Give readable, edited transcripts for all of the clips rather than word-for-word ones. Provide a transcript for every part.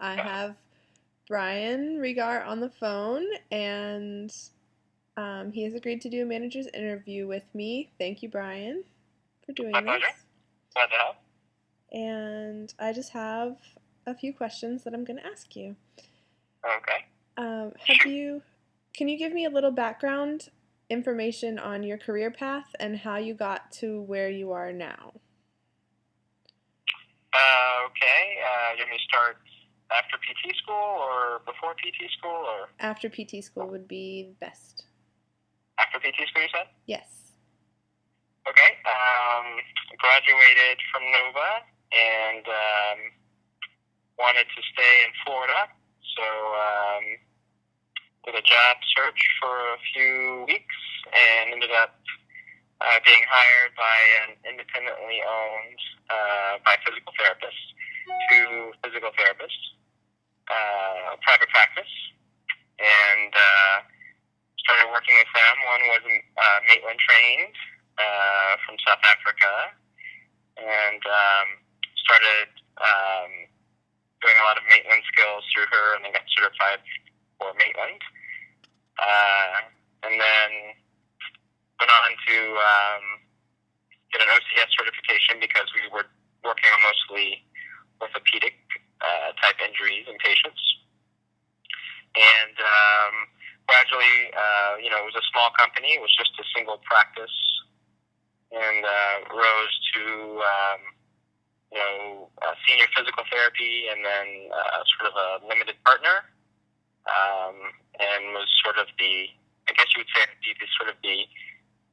I have Brian Regar on the phone, and he has agreed to do a manager's interview with me. Thank you, Brian, for My doing this. pleasure. Glad to help. And I just have a few questions that I'm going to ask you. Okay. Can you give me a little background information on your career path and how you got to where you are now? Okay. You want me to start after PT school or before PT school or After PT school would be best. after PT school, you said? Yes. Okay. Graduated from Nova and wanted to stay in Florida. So did a job search for a few weeks and ended up being hired by an independently owned by physical therapists, two physical therapists, private practice, and started working with them. One was Maitland trained from South Africa, and started doing a lot of Maitland skills through her, and then got certified for Maitland. And then went on to get an OCS certification because we were working on mostly orthopedic type injuries in patients. And gradually, it was a small company. It was just a single practice, and rose to senior physical therapy, and then sort of a limited partner, and was sort of I guess you would say, the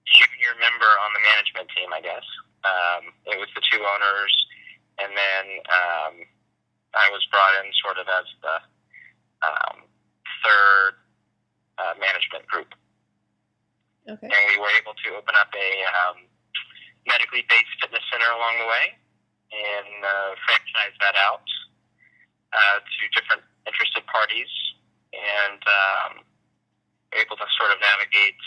junior member on the management team, I guess. It was the two owners, and then I was brought in sort of as the third management group. Okay. And we were able to open up a medically based fitness center along the way and franchise that out to different interested parties, and able to sort of navigate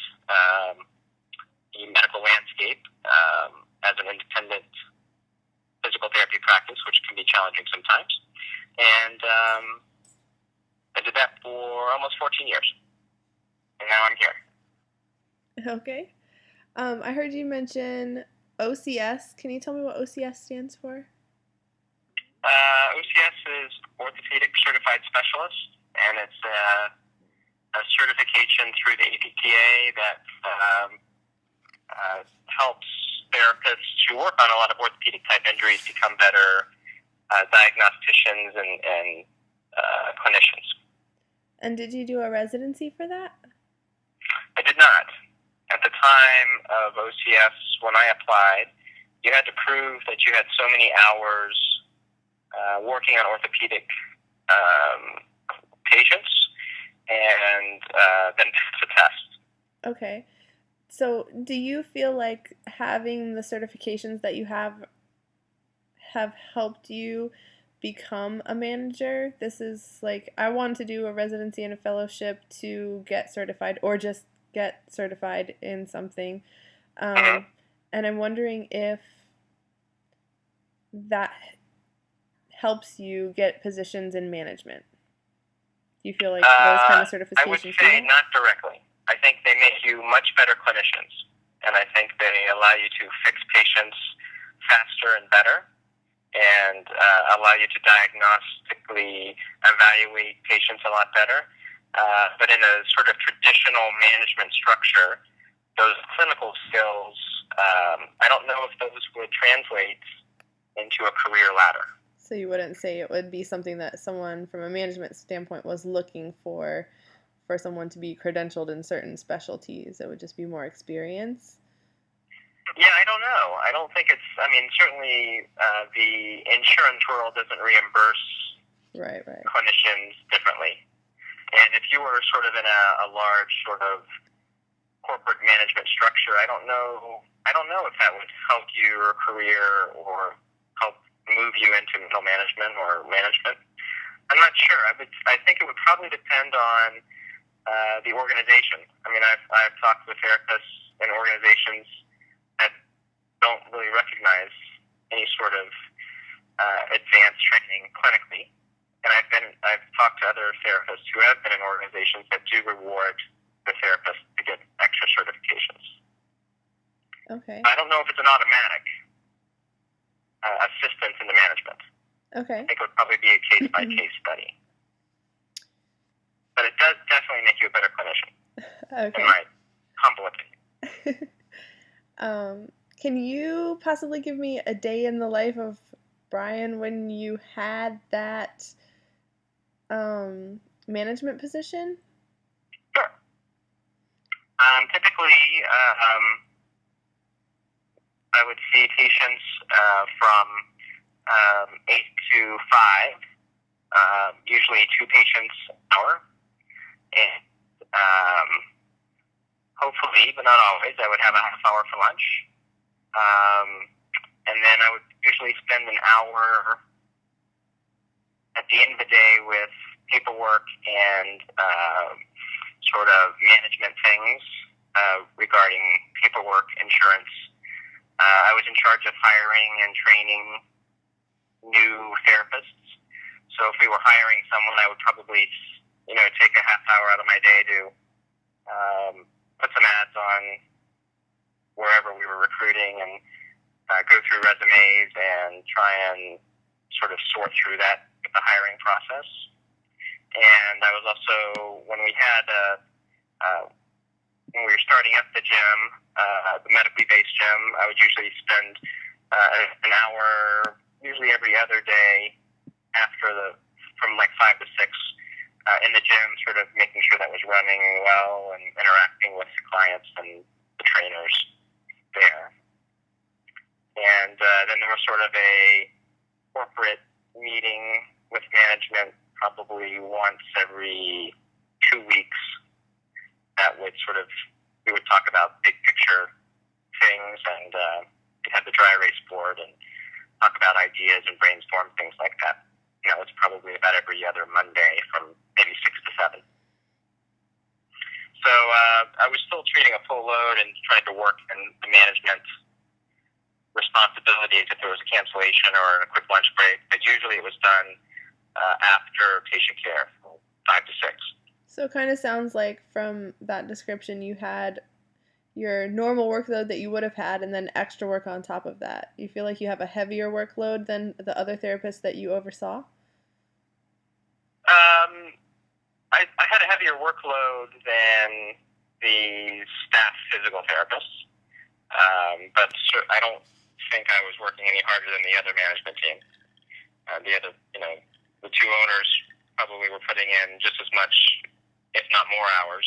the medical landscape as an independent physical therapy practice, which can be challenging sometimes. And I did that for almost 14 years, and now I'm here. Okay. I heard you mention OCS. Can you tell me what OCS stands for? OCS is Orthopedic Certified Specialist, and it's a certification through the APTA that helps therapists who work on a lot of orthopedic type injuries become better diagnosticians and clinicians. And did you do a residency for that? I did not. At the time of OCS, when I applied, you had to prove that you had so many hours working on orthopedic patients, and then pass a test. Okay. So do you feel like having the certifications that you have helped you become a manager? This is like, I wanted to do a residency and a fellowship to get certified, or just get certified in something. And I'm wondering if that helps you get positions in management. Do you feel like those kind of certifications? I would say not directly. I think they make you much better clinicians, and I think they allow you to fix patients faster and better, and allow you to diagnostically evaluate patients a lot better. But in a sort of traditional management structure, those clinical skills, I don't know if those would translate into a career ladder. So you wouldn't say it would be something that someone from a management standpoint was looking for someone to be credentialed in certain specialties. It would just be more experience? Yeah, I don't know. I don't think it's, certainly the insurance world doesn't reimburse clinicians differently. And if you were sort of in a large sort of corporate management structure, I don't know if that would help your career or help move you into middle management or management. I'm not sure. I think it would probably depend on the organization. I've talked with therapists in organizations that don't really recognize any sort of advanced training clinically, and I've been other therapists who have been in organizations that do reward the therapist to get extra certifications. Okay. I don't know if it's an automatic assistance in the management. Okay. I think it would probably be a case-by-case study. But it does definitely make you a better clinician. Okay. In my humble opinion. Can you possibly give me a day in the life of Brian when you had that management position? Sure. Typically, I would see patients from 8 to 5, usually 2 patients an hour. And hopefully, but not always, I would have a half hour for lunch. And then I would usually spend an hour at the end of the day with paperwork and sort of management things regarding paperwork, insurance. I was in charge of hiring and training new therapists. So if we were hiring someone, I would probably, take a half hour out of my day to put some ads on wherever we were recruiting and go through resumes and try and sort of sort through that with the hiring process. And I was also, when we were starting up the gym, the medically based gym, I would usually spend an hour, usually every other day from like 5 to 6 in the gym, sort of making sure that was running well and interacting with clients and the trainers there. And then there was sort of a corporate meeting with management probably once every 2 weeks that would we would talk about big picture things, and we had the dry erase board and talk about ideas and brainstorm things like that. It's probably about every other Monday from maybe 6 to 7. So I was still treating a full load and tried to work in the management responsibilities if there was a cancellation or a quick lunch break, but usually it was done after patient care, 5 to 6. So it kind of sounds like from that description you had your normal workload that you would have had and then extra work on top of that. You feel like you have a heavier workload than the other therapists that you oversaw? I had a heavier workload than the staff physical therapists, but I don't think I was working any harder than the other management team. The 2 owners probably were putting in just as much, if not more hours,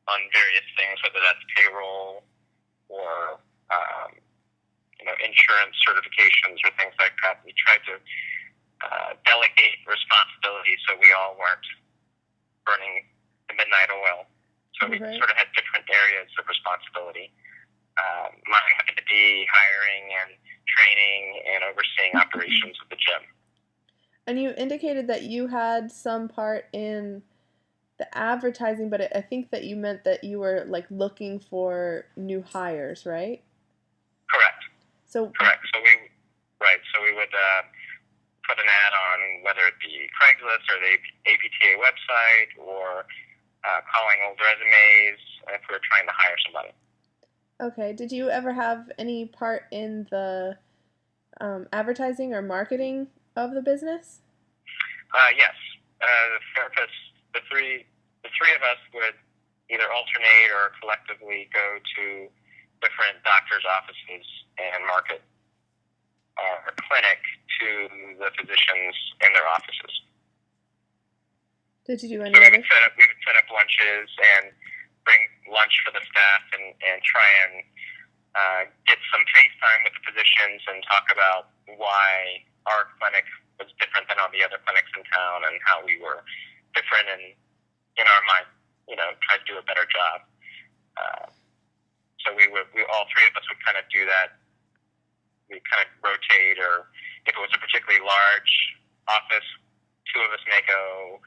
on various things, whether that's payroll or insurance certifications or things like that. We tried to delegate responsibility so we all weren't burning the midnight oil. So we sort of had different areas of responsibility. Mine happened to be hiring and training and overseeing operations of the gym. And you indicated that you had some part in the advertising, but I think that you meant that you were looking for new hires, right? Correct. Correct. So we would put an ad on whether it be Craigslist or the APTA website or calling old resumes if we were trying to hire somebody. Okay. Did you ever have any part in the advertising or marketing of the business? Yes. The therapists, the three of us would either alternate or collectively go to different doctors' offices and market our clinic to the physicians in their offices. Did you do any so other? We would set up lunches and bring lunch for the staff and try and get some face time with the physicians and talk about why our clinic was different than all the other clinics in town and how we were different and in our mind, try to do a better job. So we all 3 of us would kind of do that. We kind of rotate, or if it was a particularly large office, 2 of us may go,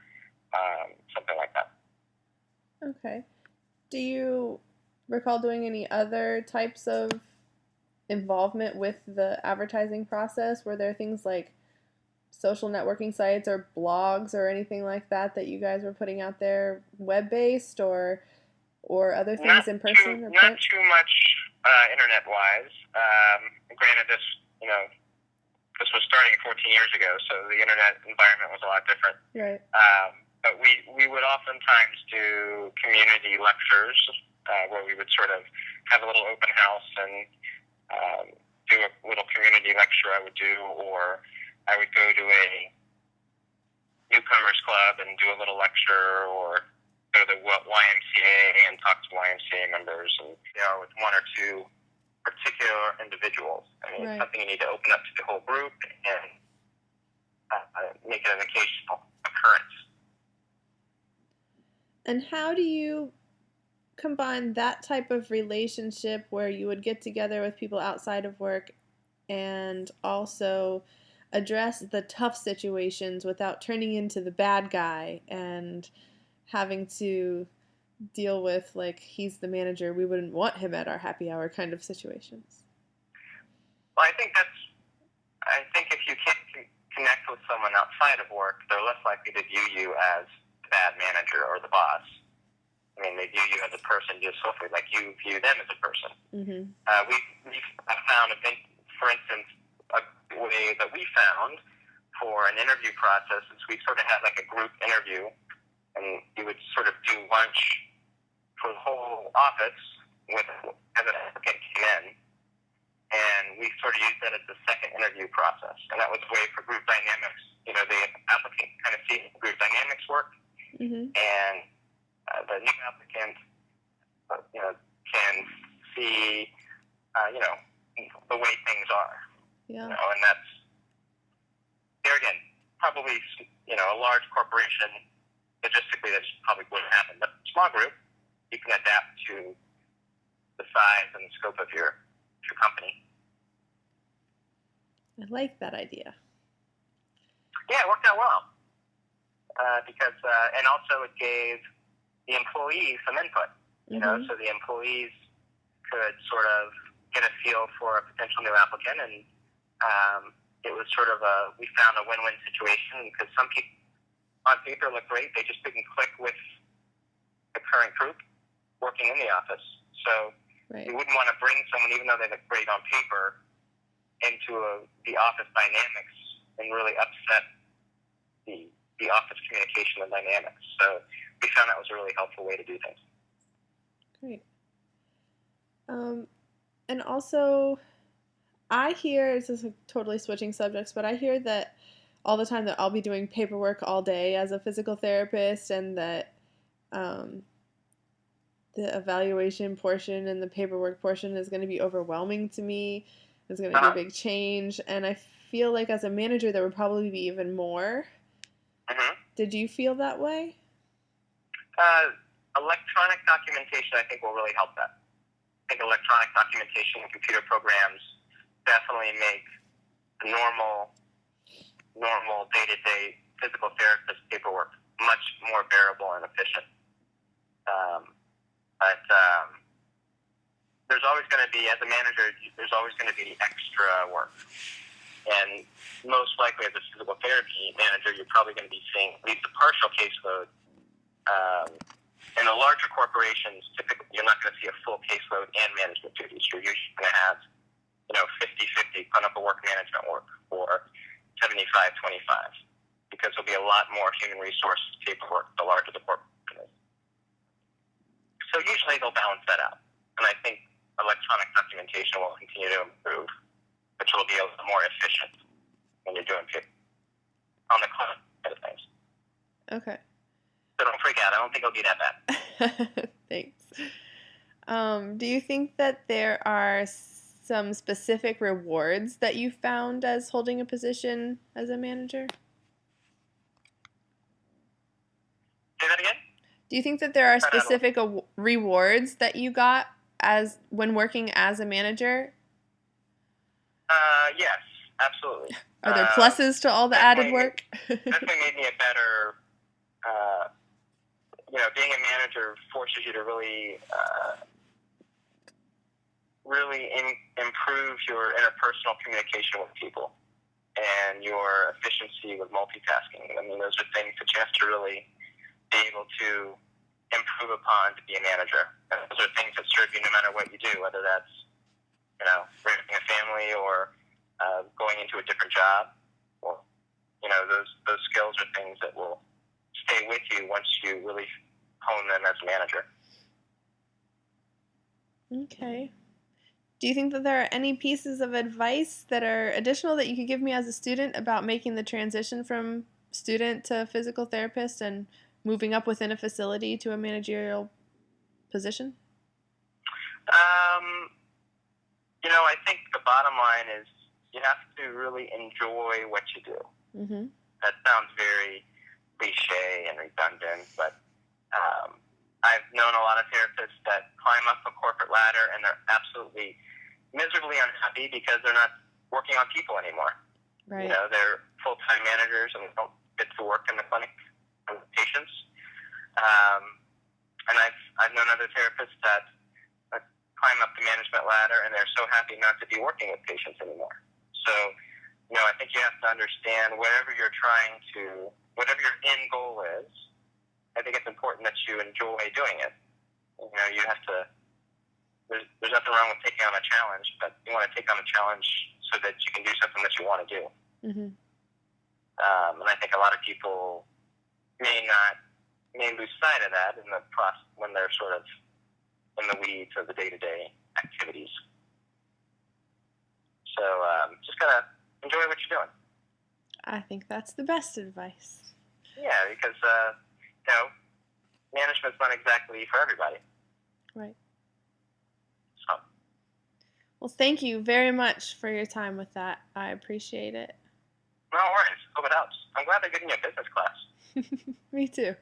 something like that. Okay. Do you recall doing any other types of involvement with the advertising process? Were there things like social networking sites or blogs or anything like that that you guys were putting out there, web-based or other things in person or print? Not too much internet-wise. Granted, this was starting 14 years ago, so the internet environment was a lot different. Right. But we would oftentimes do community lectures where we would sort of have a little open house and do a little community lecture I would do, or I would go to a newcomers club and do a little lecture, or go to the YMCA and talk to YMCA members, and with one or two particular individuals. I mean, It's something you need to open up to the whole group and make it an occasional occurrence. And how do you combine that type of relationship where you would get together with people outside of work and also address the tough situations without turning into the bad guy and having to deal with, like, he's the manager, we wouldn't want him at our happy hour kind of situations? Well, I think if you can't connect with someone outside of work, they're less likely to view you as the bad manager or the boss. I mean, they view you as a person just hopefully like you view them as a person. Mm-hmm. We've found, for instance, a way that we found for an interview process is we sort of had like a group interview, and we would sort of do lunch for the whole office as an applicant came in, and we sort of used that as the second interview process, and that was a way for group dynamics. The applicant kind of see group dynamics work, mm-hmm. and the new applicant, can see, the way things are. Yeah. And that's, there again, probably, a large corporation, logistically, that's probably wouldn't happen. But a small group, you can adapt to the size and the scope of your company. I like that idea. Yeah, it worked out well. Because, and also it gave the employees some input, so the employees could sort of get a feel for a potential new applicant, and it was sort of we found a win-win situation, because some people on paper look great, they just didn't click with the current group working in the office. So you wouldn't want to bring someone, even though they look great on paper, into the office dynamics and really upset the office communication and dynamics. So we found that was a really helpful way to do things. Great. And also, I hear, this is totally switching subjects, but I hear that all the time that I'll be doing paperwork all day as a physical therapist, and that the evaluation portion and the paperwork portion is going to be overwhelming to me. It's going to be a big change, and I feel like as a manager there would probably be even more. Mm-hmm. Did you feel that way? Electronic documentation, I think, will really help that. I think electronic documentation and computer programs definitely make the normal day-to-day physical therapist paperwork much more bearable and efficient. But there's always going to be, as a manager, there's always going to be extra work. And most likely as a physical therapy manager, you're probably going to be seeing at least a partial caseload. In the larger corporations, typically you're not going to see a full caseload and management duties. You're usually going to have 50-50 clinical work management work, or 75-25, because there'll be a lot more human resources paperwork the larger the corporation is. So usually they'll balance that out. And I think electronic documentation will continue to improve, which will be a little more efficient when you're doing paper on the clinical side of things. Okay. So don't freak out. I don't think it'll be that bad. Thanks. Do you think that there are some specific rewards that you found as holding a position as a manager? Say that again? Do you think that there are specific rewards that you got when working as a manager? Yes, absolutely. Are there pluses to all the added work? Definitely made me a better... being a manager forces you to really improve your interpersonal communication with people. and your efficiency with multitasking. I mean, those are things that you have to really be able to improve upon to be a manager. And those are things that serve you no matter what you do, whether that's, raising a family or going into a different job. Well, those skills are things that will stay with you once you really hone them as a manager. Okay. Do you think that there are any pieces of advice that are additional that you could give me as a student about making the transition from student to physical therapist and moving up within a facility to a managerial position? I think the bottom line is you have to really enjoy what you do. Mm-hmm. That sounds very cliche and redundant, but I've known a lot of therapists that climb up a corporate ladder and they're absolutely miserably unhappy because they're not working on people anymore. Right. They're full-time managers and they don't get to work in the clinic with patients. And I've known other therapists that climb up the management ladder and they're so happy not to be working with patients anymore. So, I think you have to understand whatever your end goal is, I think it's important that you enjoy doing it. You have to, there's nothing wrong with taking on a challenge, but you want to take on a challenge so that you can do something that you want to do. Mm-hmm. And I think a lot of people may lose sight of that in the process when they're sort of in the weeds of the day-to-day activities. So just gotta enjoy what you're doing. I think that's the best advice. Yeah, because management's not exactly for everybody. Right. So. Well, thank you very much for your time with that. I appreciate it. No worries. Hope it helps. I'm glad they're getting you a business class. Me too.